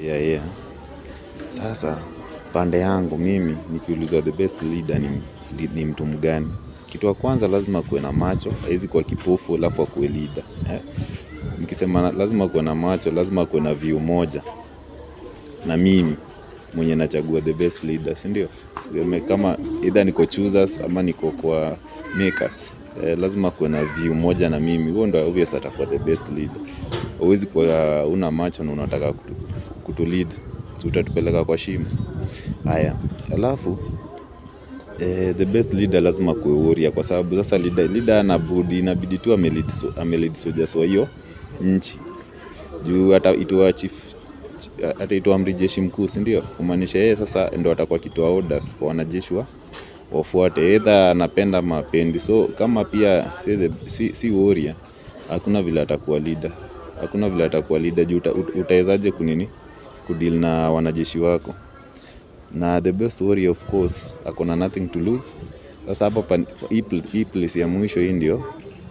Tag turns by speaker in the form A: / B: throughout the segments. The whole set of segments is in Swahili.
A: Yeah. Sasa pande yangu mimi nikiulizwa the best leader ni mtu mgani. Kitu ya kwanza lazima kuwe na macho, haiwezi kuwa kipofu alafu akuwe leader. Nikisema lazima kuwe na macho, lazima kuwe na view moja. Na mimi mwenye nachagua the best leader, si ndio? Kama either niko choosers ama niko kwa makers. Lazima kuwe na view moja na mimi. Huo ndio obvious atakuwa the best leader. Huwezi kuwa una macho na unataka kutulead, utatupeleka kwa shimo. Haya, alafu the best leader lazima kuwe warrior, kwa sababu sasa leader anabudi inabidi tu amelead soldiers wa hiyo nchi. Juu ataitwa amri jeshi mkuu, si ndio? Kumaanisha yeye sasa ndio atakuwa akitoa orders kwa wanajeshi wafuate, either anapenda mapendi. So kama pia si warrior, hakuna vile atakuwa leader. Hakuna vile atakuwa leader juu utawezaje kudeal na wanajeshi wako. Na the best warrior of course akona nothing to lose. Sasa hapa hii place ya mwisho hii ndio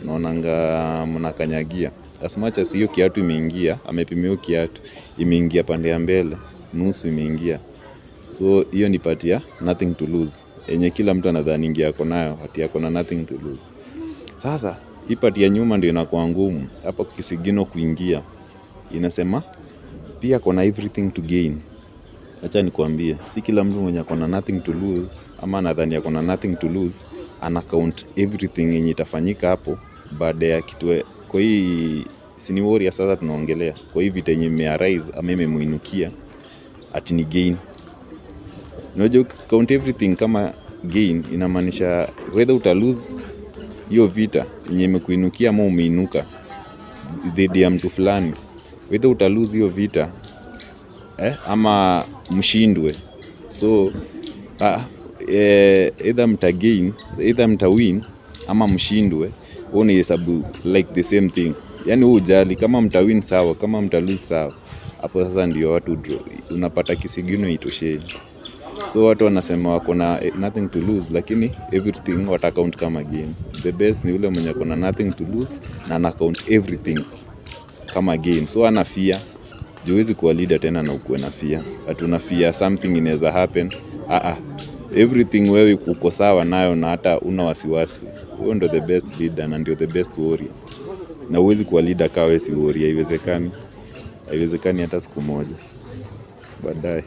A: naonanga mnakanyagia. As much as hiyo kiatu imeingia, amepimia hiyo kiatu imeingia pande ya mbele, nusu imeingia. So hiyo ni part ya nothing to lose. Yenye kila mtu anadhani ingia yako nayo, hati yako na nothing to lose. Sasa hii part ya nyuma ndio inakuwa ngumu. Hapa kisigino kuingia inasema pia kuna everything to gain. Acha nikwambie, si kila mtu mwenye akona nothing to lose ama anadhani akona nothing to lose ana count everything yenye itafanyika hapo baada ya kitu. Kwa hii sini warrior sasa tunaongelea. Kwa hii vita yenye imearise ama imemuinukia ati ni gain. Unajua count everything kama gain inamaanisha whether uta lose hiyo vita yenye imekuinukia ama umeinuka dhidi ya mtu fulani, whether uta lose hiyo vita ama mshindwe. So either mta gain, either mta win ama mshindwe, huo ni hesabu like the same thing. Yani hujali kama mta win sawa, kama mta lose sawa. Hapo sasa ndio watu unapata kisigino itoshei. So watu wanasema wako na nothing to lose, lakini everything wata count kama gain. The best ni ule mwenye kuna nothing to lose na ana count everything kama gain. So ana fear. Huwezi kuwa leader tena na ukuwe na fear. Hatuna fear something inaweza happen. Everything wewe uko sawa nayo na hata una wasiwasi. Huyo ndio the best leader na ndio the best warrior. Na huwezi kuwa leader kama wewe si warrior, haiwezekani. Haiwezekani hata siku moja. Baadaye